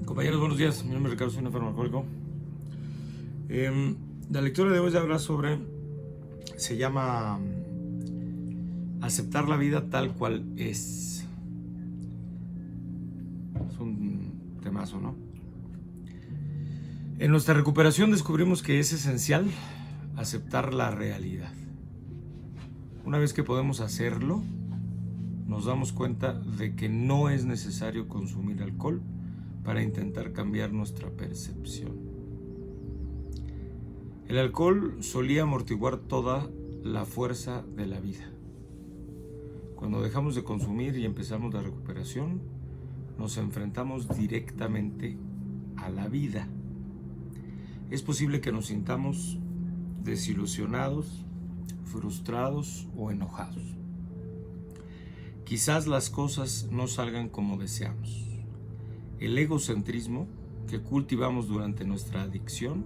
Compañeros, buenos días. Mi nombre es Ricardo, soy un enfermo alcohólico. La lectura de hoy habla sobre, se llama aceptar la vida tal cual es. Es un temazo, ¿no? En nuestra recuperación descubrimos que es esencial aceptar la realidad. Una vez que podemos hacerlo, nos damos cuenta de que no es necesario consumir alcohol para intentar cambiar nuestra percepción. El alcohol solía amortiguar toda la fuerza de la vida. Cuando dejamos de consumir y empezamos la recuperación, nos enfrentamos directamente a la vida. Es posible que nos sintamos desilusionados, frustrados o enojados. Quizás las cosas no salgan como deseamos. El egocentrismo que cultivamos durante nuestra adicción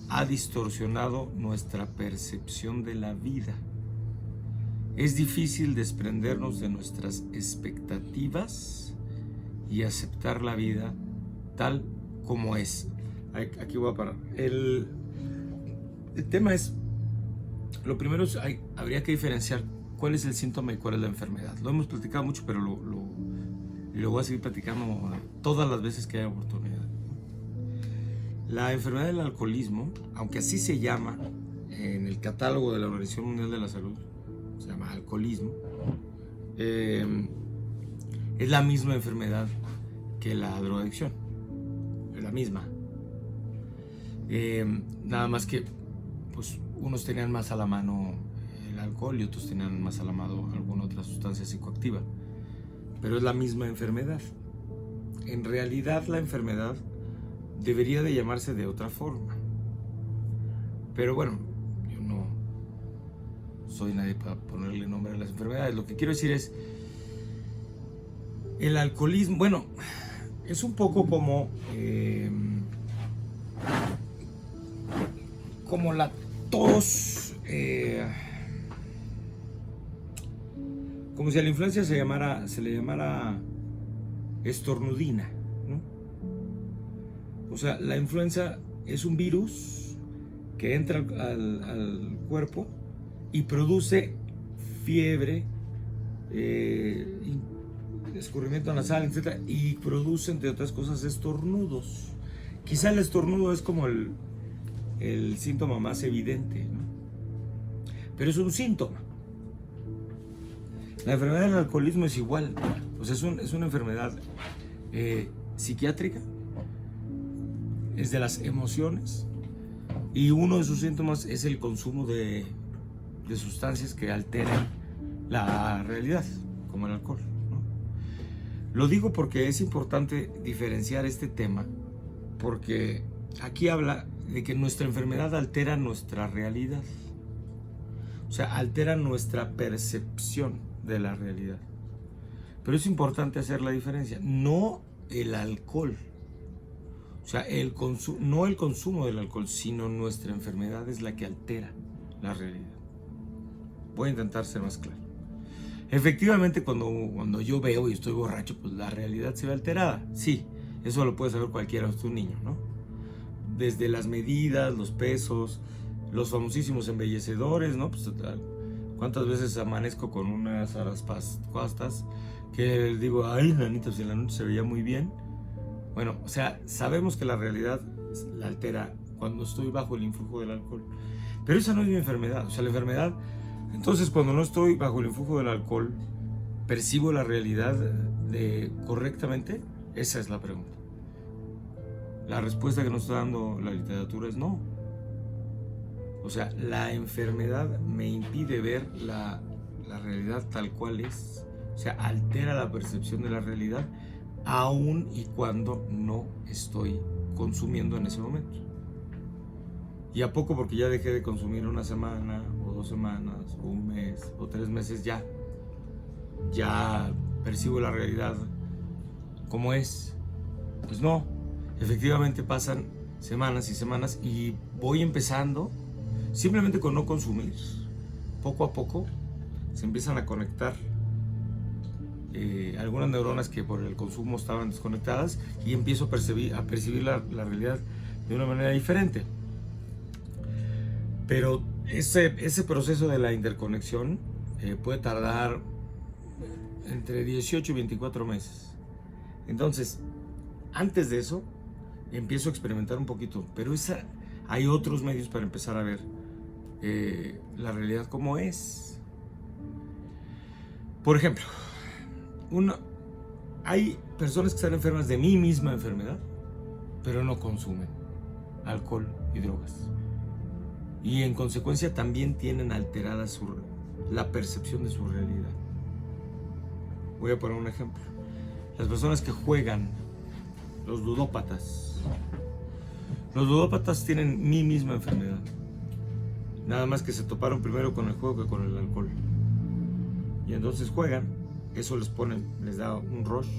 ha distorsionado nuestra percepción de la vida. Es difícil desprendernos de nuestras expectativas y aceptar la vida tal como es. Aquí voy a parar. El tema es, lo primero es, habría que diferenciar cuál es el síntoma y cuál es la enfermedad. Lo hemos platicado mucho, pero lo voy a seguir platicando todas las veces que haya oportunidad. La enfermedad del alcoholismo, aunque así se llama en el catálogo de la Organización Mundial de la Salud, se llama alcoholismo, es la misma enfermedad que la drogadicción, es la misma. Nada más que pues, unos tenían más a la mano el alcohol y otros tenían más a la mano alguna otra sustancia psicoactiva, pero es la misma enfermedad. En realidad la enfermedad debería de llamarse de otra forma, pero bueno, yo no soy nadie para ponerle nombre a las enfermedades. Lo que quiero decir es, el alcoholismo, bueno, es un poco como la tos, como si a la influencia se le llamara estornudina, ¿no? O sea, la influenza es un virus que entra al cuerpo y produce fiebre, escurrimiento nasal, etc. Y produce, entre otras cosas, estornudos. Quizá el estornudo es como el síntoma más evidente, ¿no? Pero es un síntoma. La enfermedad del alcoholismo es igual. Pues es una enfermedad psiquiátrica, es de las emociones, y uno de sus síntomas es el consumo de sustancias que alteran la realidad, como el alcohol, ¿no? Lo digo porque es importante diferenciar este tema, porque aquí habla de que nuestra enfermedad altera nuestra realidad, o sea, altera nuestra percepción de la realidad. Pero es importante hacer la diferencia, no el alcohol, o sea, no el consumo del alcohol, sino nuestra enfermedad es la que altera la realidad. Voy a intentar ser más claro. Efectivamente, cuando yo veo y estoy borracho, pues la realidad se ve alterada. Sí, eso lo puede saber cualquiera, hasta un niño, ¿no? Desde las medidas, los pesos, los famosísimos embellecedores, ¿no? Pues, ¿cuántas veces amanezco con unas araspas que digo, ay, nanita, si en la noche se veía muy bien? Bueno, o sea, sabemos que la realidad la altera cuando estoy bajo el influjo del alcohol. Pero esa no es mi enfermedad. O sea, la enfermedad, entonces cuando no estoy bajo el influjo del alcohol, ¿percibo la realidad correctamente? Esa es la pregunta. La respuesta que nos está dando la literatura es no. O sea, la enfermedad me impide ver la realidad tal cual es. O sea, altera la percepción de la realidad aun y cuando no estoy consumiendo en ese momento. Y a poco, porque ya dejé de consumir una semana, o 2 semanas, o un mes, o 3 meses, ya percibo la realidad como es. Pues no, efectivamente pasan semanas y semanas y voy empezando simplemente con no consumir. Poco a poco se empiezan a conectar algunas neuronas que por el consumo estaban desconectadas y empiezo a percibir la realidad de una manera diferente. Pero ese proceso de la interconexión puede tardar entre 18 y 24 meses. Entonces, antes de eso, empiezo a experimentar un poquito, pero hay otros medios para empezar a ver la realidad como es. Por ejemplo, hay personas que están enfermas de mi misma enfermedad, pero no consumen alcohol y drogas. Y en consecuencia también tienen alterada la percepción de su realidad. Voy a poner un ejemplo. Las personas que juegan, los ludópatas. Los ludópatas tienen mi misma enfermedad. Nada más que se toparon primero con el juego que con el alcohol. Y entonces juegan, eso les da un rush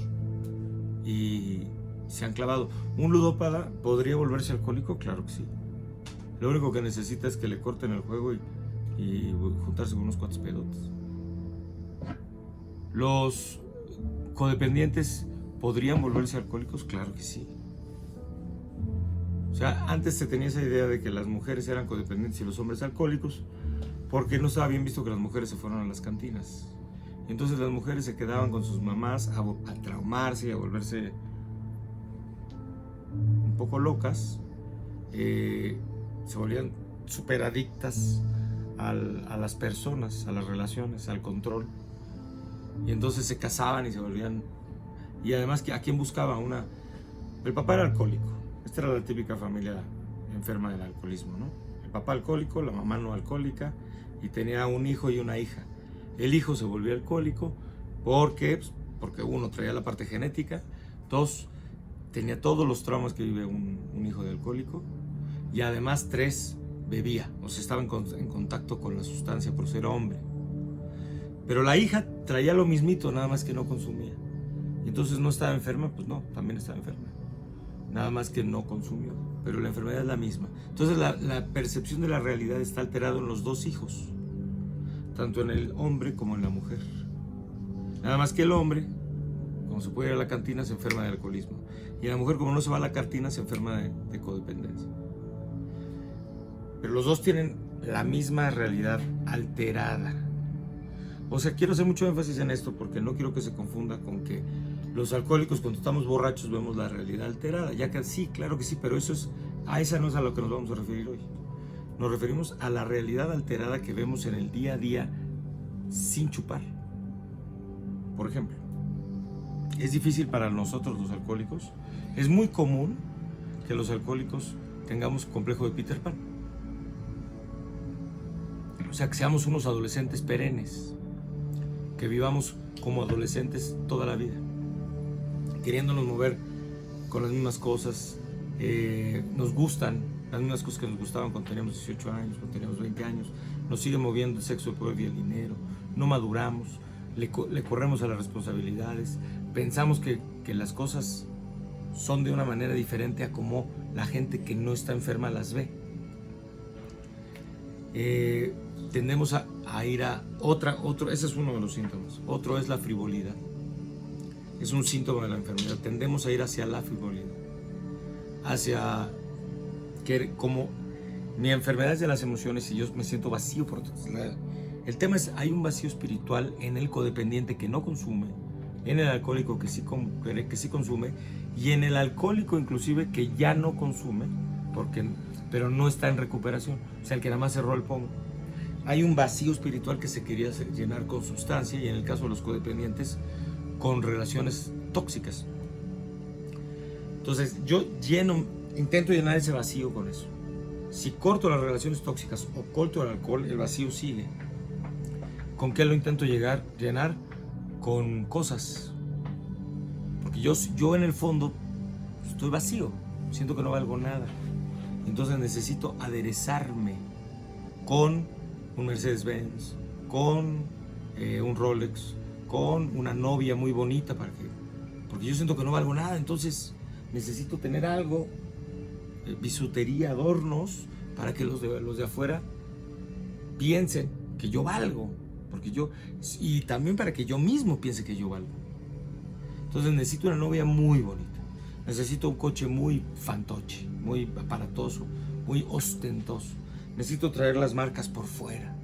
y se han clavado. ¿Un ludópata podría volverse alcohólico? Claro que sí. Lo único que necesita es que le corten el juego y juntarse con unos cuantos pedotes. ¿Los codependientes podrían volverse alcohólicos? Claro que sí. O sea, antes se tenía esa idea de que las mujeres eran codependientes y los hombres alcohólicos, porque no estaba bien visto que las mujeres se fueran a las cantinas. Entonces las mujeres se quedaban con sus mamás a traumarse y a volverse un poco locas. Se volvían súper adictas a las personas, a las relaciones, al control. Y entonces se casaban y se volvían... Y además, ¿a quién buscaba? El papá era alcohólico. Esta era la típica familia enferma del alcoholismo, ¿no? El papá alcohólico, la mamá no alcohólica, y tenía un hijo y una hija. El hijo se volvió alcohólico porque uno traía la parte genética, dos, tenía todos los traumas que vive un hijo de alcohólico, y además tres, bebía, o sea, estaba en contacto con la sustancia por ser hombre. Pero la hija traía lo mismito, nada más que no consumía. Y entonces no estaba enferma, pues no, también estaba enferma. Nada más que no consumió, pero la enfermedad es la misma. Entonces la percepción de la realidad está alterada en los dos hijos, tanto en el hombre como en la mujer. Nada más que el hombre, como se puede ir a la cantina, se enferma de alcoholismo. Y la mujer, como no se va a la cantina, se enferma de codependencia. Pero los dos tienen la misma realidad alterada. O sea, quiero hacer mucho énfasis en esto porque no quiero que se confunda con que los alcohólicos cuando estamos borrachos vemos la realidad alterada. Ya que sí, claro que sí, pero esa no es a lo que nos vamos a referir hoy. Nos referimos a la realidad alterada que vemos en el día a día sin chupar. Por ejemplo, es difícil para nosotros los alcohólicos. Es muy común que los alcohólicos tengamos complejo de Peter Pan. O sea, que seamos unos adolescentes perennes, que vivamos como adolescentes toda la vida, queriéndonos mover con las mismas cosas, nos gustan las mismas cosas que nos gustaban cuando teníamos 18 años, cuando teníamos 20 años, nos sigue moviendo el sexo, el poder y el dinero, no maduramos, le corremos a las responsabilidades, pensamos que las cosas son de una manera diferente a como la gente que no está enferma las ve. Tendemos a ir a otro, ese es uno de los síntomas. Otro es la frivolidad. Es un síntoma de la enfermedad. Tendemos a ir hacia la frivolidad. Hacia que como mi enfermedad es de las emociones y yo me siento vacío por todos lados. El tema es, hay un vacío espiritual en el codependiente que no consume, en el alcohólico que sí consume, y en el alcohólico inclusive que ya no consume, pero no está en recuperación. O sea, el que nada más cerró el pomo. Hay un vacío espiritual que se quería llenar con sustancia, y en el caso de los codependientes, con relaciones tóxicas. Entonces yo intento llenar ese vacío con eso. Si corto las relaciones tóxicas o corto el alcohol, el vacío sigue. ¿Con qué lo intento llenar? Con cosas. Porque yo en el fondo estoy vacío, siento que no valgo nada. Entonces necesito aderezarme con un Mercedes-Benz, con un Rolex, con una novia muy bonita, porque yo siento que no valgo nada. Entonces necesito tener algo, bisutería, adornos, para que los de afuera piensen que yo valgo, y también para que yo mismo piense que yo valgo. Entonces necesito una novia muy bonita. Necesito un coche muy fantoche, muy aparatoso, muy ostentoso. Necesito traer las marcas por fuera.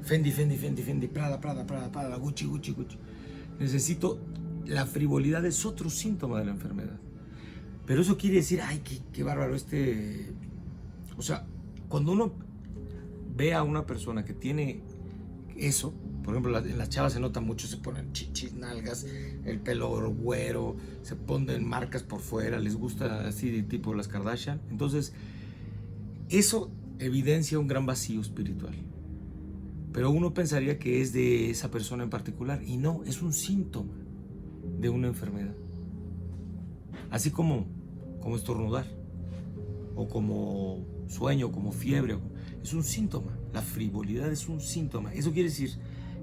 Fendi, Fendi, Fendi, Fendi, Prada, Prada, Prada, Prada, Gucci, Gucci, Gucci. Necesito... La frivolidad es otro síntoma de la enfermedad. Pero eso quiere decir, ay, qué bárbaro O sea, cuando uno ve a una persona que tiene eso, por ejemplo, en las chavas se nota mucho, se ponen chichis, nalgas, el pelo güero, se ponen marcas por fuera, les gusta así de tipo las Kardashian. Entonces, eso evidencia un gran vacío espiritual. Pero uno pensaría que es de esa persona en particular, y no, es un síntoma de una enfermedad. Así como estornudar, o como sueño, como fiebre, es un síntoma. La frivolidad es un síntoma. Eso quiere decir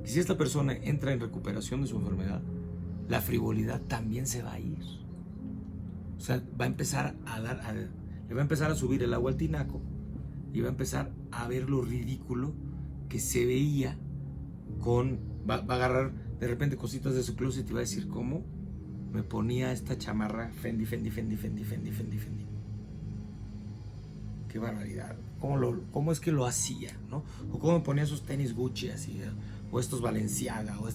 que si esta persona entra en recuperación de su enfermedad, la frivolidad también se va a ir. O sea, va a empezar le va a empezar a subir el agua al tinaco y va a empezar a ver lo ridículo que se veía va a agarrar de repente cositas de su closet y va a decir, ¿cómo me ponía esta chamarra Fendi, Fendi, Fendi, Fendi, Fendi, Fendi, Fendi? Qué barbaridad. ¿Cómo es que lo hacía, ¿no? O cómo me ponía esos tenis Gucci así, o estos Balenciaga, o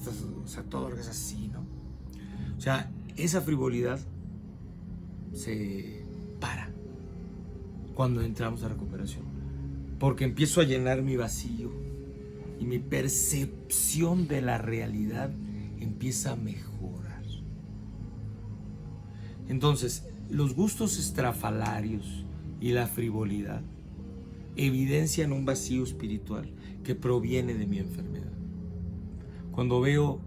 sea, todo lo que es así, ¿no? O sea, esa frivolidad se para cuando entramos a recuperación, porque empiezo a llenar mi vacío y mi percepción de la realidad empieza a mejorar. Entonces, los gustos estrafalarios y la frivolidad evidencian un vacío espiritual que proviene de mi enfermedad. Cuando veo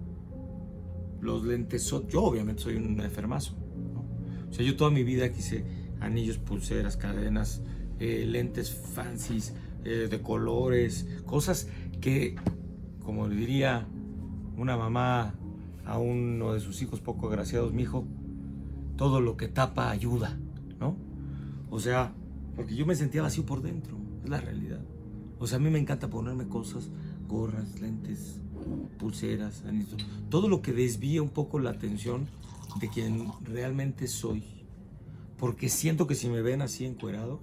los lentes, yo obviamente soy un enfermazo, ¿no? O sea, yo toda mi vida quise anillos, pulseras, cadenas, lentes fancies, de colores, cosas que, como le diría una mamá a uno de sus hijos poco agraciados, mijo, todo lo que tapa ayuda, ¿no? O sea, porque yo me sentía vacío por dentro, es la realidad. O sea, a mí me encanta ponerme cosas, gorras, lentes, pulseras, anillos, todo lo que desvía un poco la atención de quien realmente soy. Porque siento que si me ven así encuerado,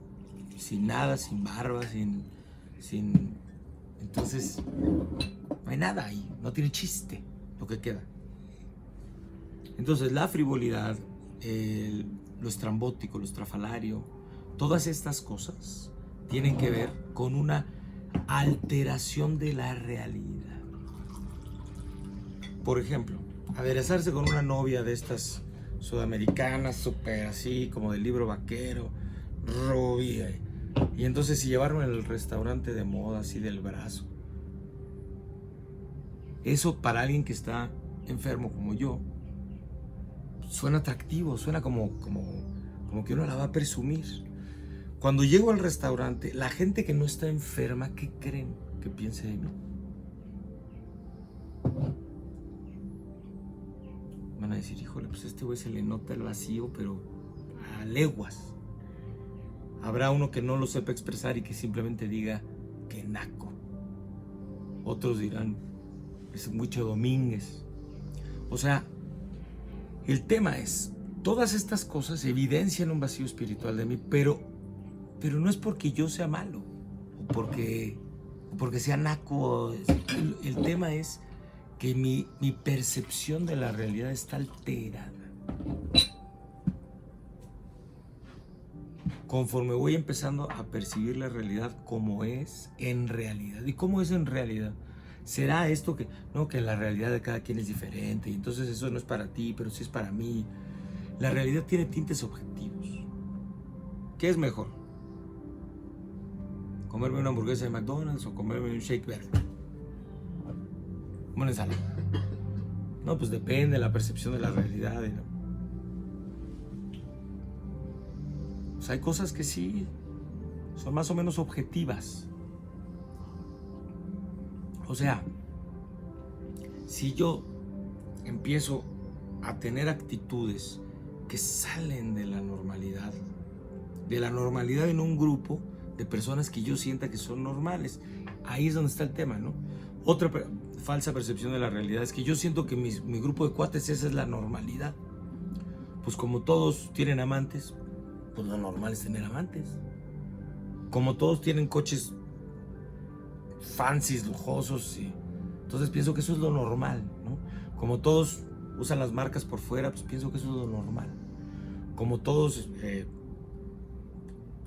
sin nada, sin barba, entonces no hay nada ahí, no tiene chiste lo que queda. Entonces la frivolidad, lo estrambótico, lo estrafalario, todas estas cosas tienen que ver con una alteración de la realidad. Por ejemplo, aderezarse con una novia de estas sudamericanas, súper así, como del libro vaquero, rubia, y entonces si llevarme al restaurante de moda así del brazo, eso para alguien que está enfermo como yo, suena atractivo, suena como que uno la va a presumir. Cuando llego al restaurante, la gente que no está enferma, ¿qué creen que piense de mí? Van a decir, híjole, pues a este güey se le nota el vacío, pero a leguas. Habrá uno que no lo sepa expresar y que simplemente diga, qué naco. Otros dirán, es mucho Domínguez. O sea, el tema es, todas estas cosas evidencian un vacío espiritual de mí, pero no es porque yo sea malo, o porque sea naco. El tema es que mi percepción de la realidad está alterada. Conforme voy empezando a percibir la realidad como es en realidad. ¿Y cómo es en realidad? ¿Será esto que la realidad de cada quien es diferente y entonces eso no es para ti, pero sí es para mí? La realidad tiene tintes objetivos. ¿Qué es mejor? ¿Comerme una hamburguesa de McDonald's o comerme un shake verde? Una ensalada. No, pues depende de la percepción de la realidad. O sea, hay cosas que sí son más o menos objetivas. O sea, si yo empiezo a tener actitudes que salen de la normalidad en un grupo de personas que yo sienta que son normales, ahí es donde está el tema, ¿no? Otra falsa percepción de la realidad es que yo siento que mi grupo de cuates, esa es la normalidad. pues como todos tienen amantes, pues lo normal es tener amantes. Como todos tienen coches fancies, lujosos, y entonces pienso que eso es lo normal, ¿no? Como todos usan las marcas por fuera, pues pienso que eso es lo normal. Como todos,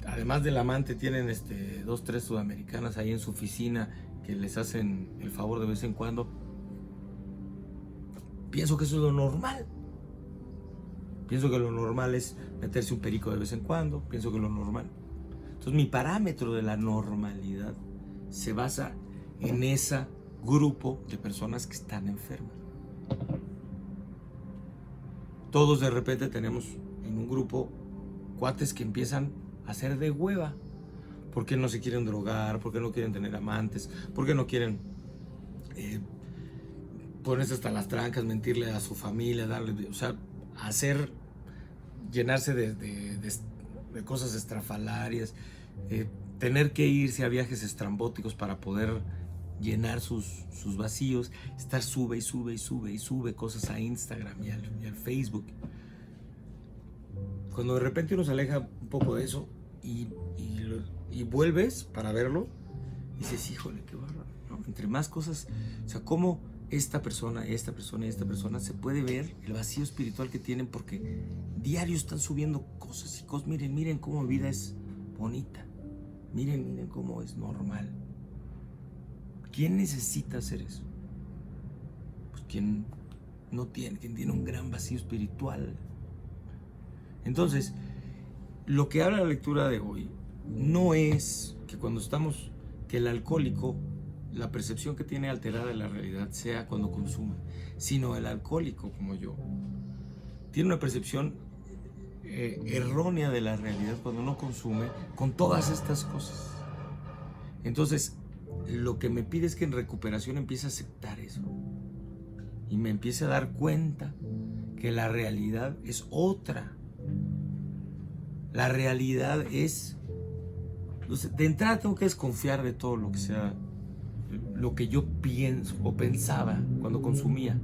además del amante, tienen 2, 3 sudamericanas ahí en su oficina que les hacen el favor de vez en cuando, pienso que eso es lo normal. Pienso que lo normal es meterse un perico de vez en cuando, pienso que lo normal. Entonces mi parámetro de la normalidad se basa en ese grupo de personas que están enfermas. Todos de repente tenemos en un grupo cuates que empiezan a hacer de hueva, porque no se quieren drogar, porque no quieren tener amantes, porque no quieren ponerse hasta las trancas, mentirle a su familia, darle, o sea, llenarse de cosas estrafalarias, tener que irse a viajes estrambóticos para poder llenar sus vacíos, estar sube y sube cosas a Instagram y al Facebook. Cuando de repente uno se aleja un poco de eso y vuelves para verlo, dices, híjole, qué bárbaro, ¿no? Entre más cosas, o sea, cómo esta persona se puede ver el vacío espiritual que tienen, porque diario están subiendo cosas y cosas. Miren cómo mi vida es bonita, miren cómo es normal. ¿Quién necesita hacer eso? Pues quien tiene un gran vacío espiritual. Entonces, lo que habla la lectura de hoy no es que el alcohólico, la percepción que tiene alterada de la realidad sea cuando consume, sino el alcohólico, como yo, tiene una percepción errónea de la realidad cuando no consume con todas estas cosas. Entonces, lo que me pide es que en recuperación empiece a aceptar eso y me empiece a dar cuenta que la realidad es otra. La realidad es... De entrada tengo que desconfiar de todo lo que sea, lo que yo pienso o pensaba cuando consumía.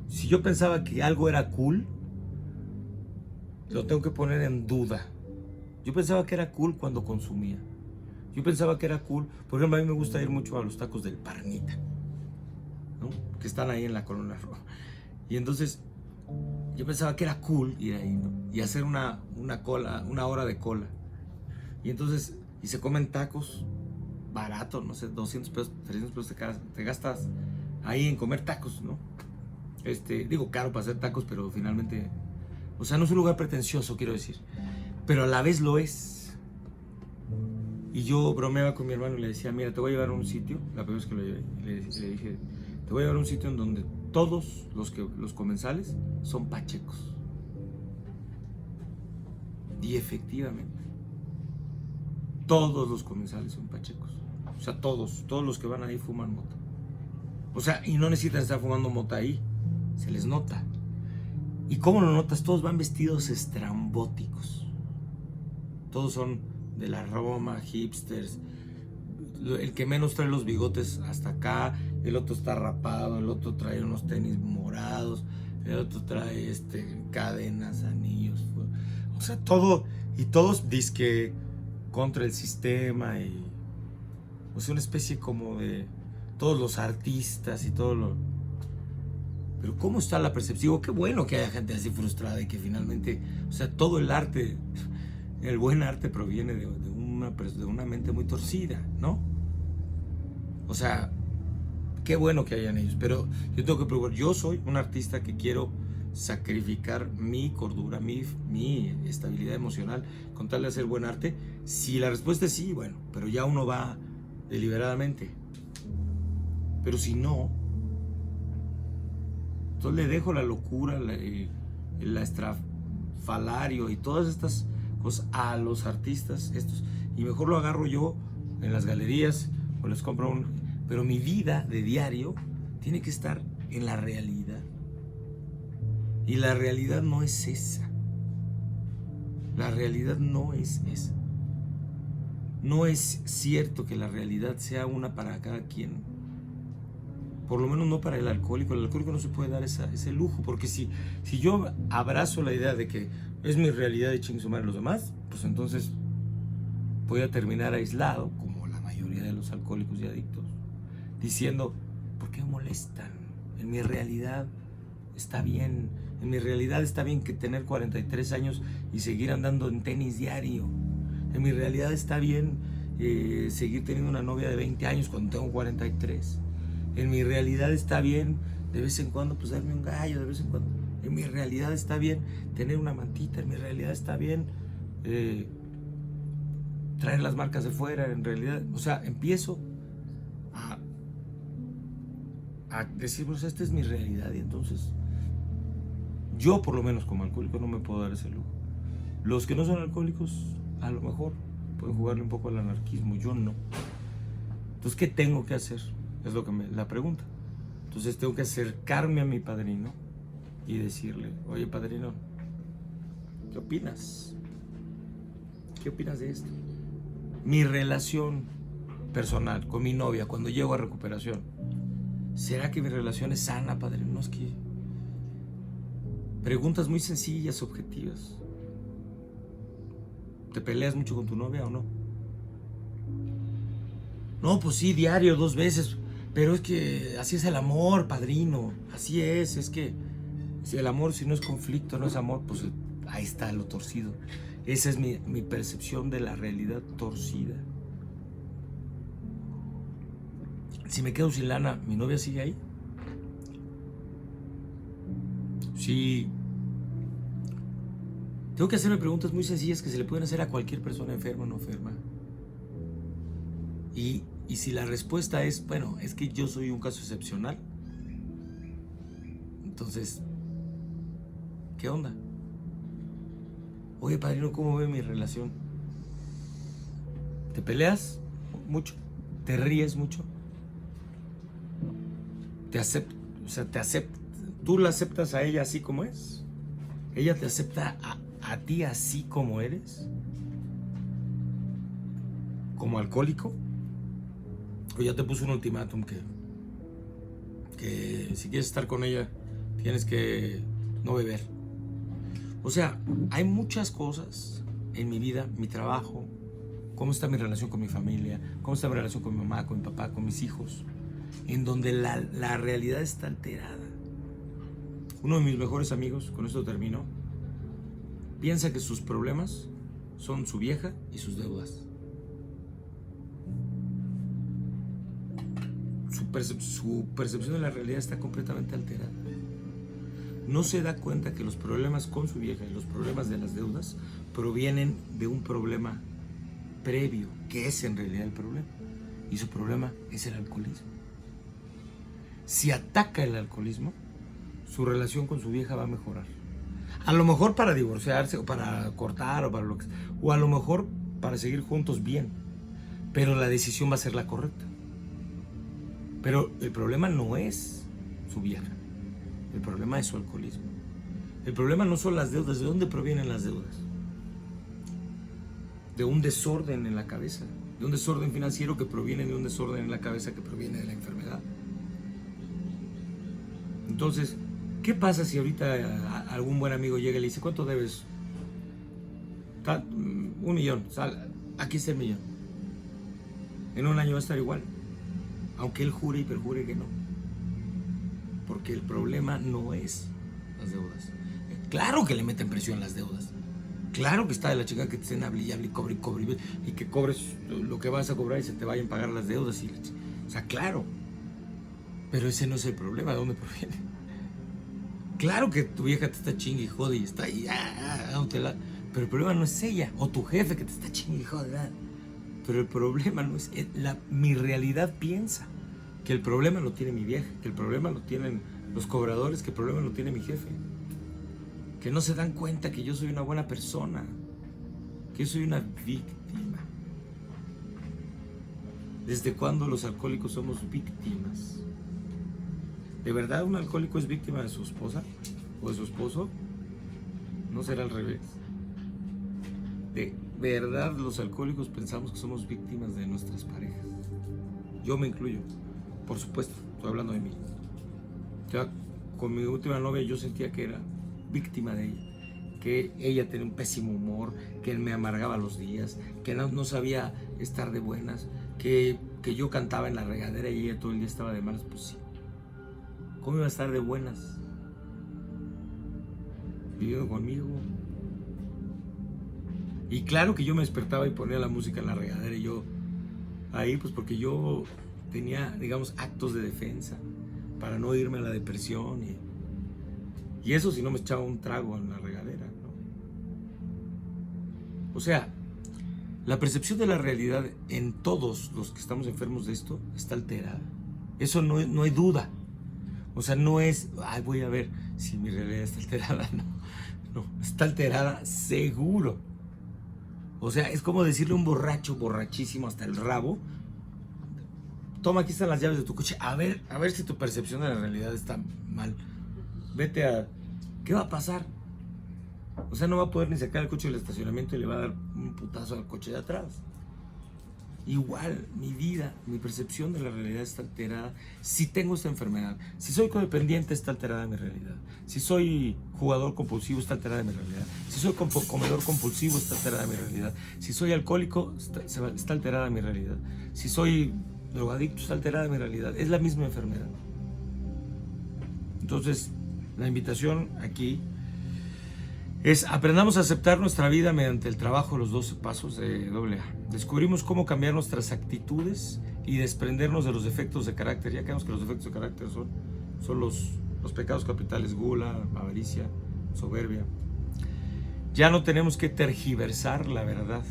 Si yo pensaba que algo era cool, lo tengo que poner en duda. Yo pensaba que era cool cuando consumía. Yo pensaba que era cool. Por ejemplo, a mí me gusta ir mucho a los tacos del Parnita, ¿no? Que están ahí en la Colonia Roja. Y entonces yo pensaba que era cool ir ahí, ¿no? Y hacer una hora de cola. Y entonces, y se comen tacos baratos, no sé, 200 pesos, 300 pesos te gastas ahí en comer tacos, ¿no? Digo, caro para hacer tacos, pero finalmente, o sea, no es un lugar pretencioso, quiero decir, pero a la vez lo es. Y yo bromeaba con mi hermano y le decía, mira, te voy a llevar a un sitio, la primera vez que lo llevé, le dije, te voy a llevar a un sitio en donde todos los comensales son pachecos. Y efectivamente, todos los comensales son pachecos. O sea, todos los que van ahí fuman mota. O sea, y no necesitan estar fumando mota ahí, se les nota. ¿Y cómo lo notas? Todos van vestidos estrambóticos. Todos son de la Roma, hipsters. El que menos trae los bigotes hasta acá, el otro está rapado, el otro trae unos tenis morados, el otro trae cadenas, anillos. O sea, todo, y todos dizque contra el sistema, y o sea, una especie como de todos los artistas y todo lo... Pero ¿cómo está la percepción? Qué bueno que haya gente así frustrada y que finalmente, o sea, todo el arte, el buen arte proviene de una mente muy torcida, ¿no? O sea, qué bueno que hayan ellos, pero yo tengo que probar, yo soy un artista que quiero sacrificar mi cordura, mi estabilidad emocional con tal de hacer buen arte. Si la respuesta es sí, bueno, pero ya uno va deliberadamente. Pero si no, entonces le dejo la locura, el estrafalario y todas estas cosas a los artistas estos, y mejor lo agarro yo en las galerías o les compro pero mi vida de diario tiene que estar en la realidad, y la realidad no es esa. La realidad no es esa. No es cierto que la realidad sea una para cada quien, Por lo menos no para el alcohólico. El alcohólico no se puede dar ese lujo, porque si yo abrazo la idea de que es mi realidad y chingue su madre los demás, pues entonces voy a terminar aislado, como la mayoría de los alcohólicos y adictos, diciendo, ¿por qué me molestan? En mi realidad está bien. En mi realidad está bien que tener 43 años y seguir andando en tenis diario. En mi realidad está bien seguir teniendo una novia de 20 años cuando tengo 43. En mi realidad está bien de vez en cuando pues darme un gallo, de vez en cuando. En mi realidad está bien tener una mantita. En mi realidad está bien traer las marcas de fuera. En realidad, o sea, empiezo a decir, pues esta es mi realidad, y entonces yo por lo menos como alcohólico no me puedo dar ese lujo. Los que no son alcohólicos a lo mejor pueden jugarle un poco al anarquismo, yo no. Entonces, ¿qué tengo que hacer? Es lo que la pregunta. Entonces tengo que acercarme a mi padrino y decirle, oye padrino, ¿qué opinas? ¿Qué opinas de esto? Mi relación personal con mi novia cuando llego a recuperación, ¿será que mi relación es sana, padrino? No, es que preguntas muy sencillas, objetivas. ¿Te peleas mucho con tu novia o no? No, pues sí, diario, 2 veces. Pero es que así es el amor, padrino. Así es que si el amor, si no es conflicto, no es amor, pues ahí está lo torcido. Esa es mi percepción de la realidad torcida. Si me quedo sin lana, ¿mi novia sigue ahí? Sí. Tengo que hacerme preguntas muy sencillas que se le pueden hacer a cualquier persona enferma o no enferma. Y si la respuesta es, bueno, es que yo soy un caso excepcional, entonces, ¿qué onda? Oye, padrino, ¿cómo ve mi relación? ¿Te peleas mucho? ¿Te ríes mucho? ¿Te acepta? O sea, ¿te acepta? ¿Tú la aceptas a ella así como es? ¿Ella te acepta a ti así como eres? ¿Como alcohólico? ¿O ya te puso un ultimátum que si quieres estar con ella tienes que no beber? O sea, hay muchas cosas en mi vida, mi trabajo, cómo está mi relación con mi familia, cómo está mi relación con mi mamá, con mi papá, con mis hijos, en donde la realidad está alterada. Uno de mis mejores amigos, con esto termino, piensa que sus problemas son su vieja y sus deudas. Su percepción de la realidad está completamente alterada. No se da cuenta que los problemas con su vieja y los problemas de las deudas provienen de un problema previo, que es en realidad el problema. Y su problema es el alcoholismo. Si ataca el alcoholismo, su relación con su vieja va a mejorar. A lo mejor para divorciarse, o para cortar, o para lo que sea, o a lo mejor para seguir juntos bien. Pero la decisión va a ser la correcta. Pero el problema no es su vieja. El problema es su alcoholismo. El problema no son las deudas. ¿De dónde provienen las deudas? De un desorden en la cabeza. De un desorden financiero que proviene de un desorden en la cabeza que proviene de la enfermedad. Entonces, ¿qué pasa si ahorita algún buen amigo llega y le dice, ¿cuánto debes? 1 millón. Aquí está el millón. En un año va a estar igual. Aunque él jure y perjure que no. Porque el problema no es las deudas. Claro que le meten presión las deudas. Claro que está de la chica que te estén hable y cobre, y que cobres lo que vas a cobrar y se te vayan a pagar las deudas. O sea, claro. Pero ese no es el problema. ¿De dónde proviene? Claro que tu vieja te está chingue y jode y está ahí. Pero el problema no es ella. O tu jefe que te está chingue y jode. Pero el problema no es... mi realidad piensa que el problema lo tiene mi vieja, que el problema lo tienen los cobradores, que el problema lo tiene mi jefe. Que no se dan cuenta que yo soy una buena persona, que yo soy una víctima. ¿Desde cuándo los alcohólicos somos víctimas? ¿De verdad un alcohólico es víctima de su esposa o de su esposo? ¿No será al revés? ¿De verdad los alcohólicos pensamos que somos víctimas de nuestras parejas? Yo me incluyo, por supuesto. estoy hablando de mí. Ya, con mi última novia yo sentía que era víctima de ella, que ella tenía un pésimo humor, que me amargaba los días, que no sabía estar de buenas, que yo cantaba en la regadera y ella todo el día estaba de malas. Pues sí, ¿cómo iba a estar de buenas viviendo conmigo? Y claro que yo me despertaba y ponía la música en la regadera y yo ahí, pues porque yo tenía, digamos, actos de defensa para no irme a la depresión y eso si no me echaba un trago en la regadera, ¿no? O sea, la percepción de la realidad en todos los que estamos enfermos de esto está alterada. Eso no hay duda. O sea, no es, ay, voy a ver si mi realidad está alterada. No, está alterada seguro. O sea, es como decirle a un borracho, borrachísimo hasta el rabo: toma, aquí están las llaves de tu coche, a ver si tu percepción de la realidad está mal. Vete a... ¿Qué va a pasar? O sea, no va a poder ni sacar el coche del estacionamiento y le va a dar un putazo al coche de atrás. Igual, mi vida, mi percepción de la realidad está alterada si tengo esta enfermedad. Si soy codependiente, está alterada mi realidad. Si soy jugador compulsivo, está alterada mi realidad. Si soy comedor compulsivo, está alterada mi realidad. Si soy alcohólico, está alterada mi realidad. Si soy drogadicto, está alterada mi realidad. Es la misma enfermedad. Entonces, la invitación aquí es: aprendamos a aceptar nuestra vida mediante el trabajo de los 12 pasos de AA. Descubrimos cómo cambiar nuestras actitudes y desprendernos de los defectos de carácter. Ya sabemos que los defectos de carácter son los pecados capitales: gula, avaricia, soberbia. Ya no tenemos que tergiversar la verdad,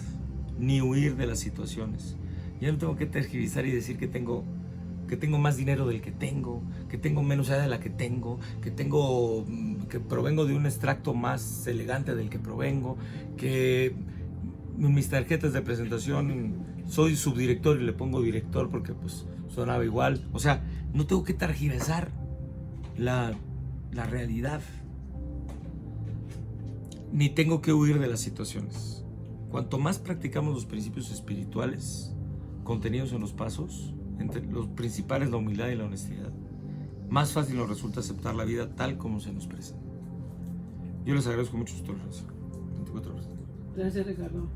ni huir de las situaciones. Ya no tengo que tergiversar y decir que tengo más dinero del que tengo menos edad de la que provengo de un extracto más elegante del que provengo, que mis tarjetas de presentación soy subdirector y le pongo director porque pues sonaba igual. O sea, no tengo que tergiversar la realidad, ni tengo que huir de las situaciones. Cuanto más practicamos los principios espirituales contenidos en los pasos, entre los principales la humildad y la honestidad, más fácil nos resulta aceptar la vida tal como se nos presenta. Yo les agradezco mucho su tolerancia. 24 horas. Gracias, Ricardo.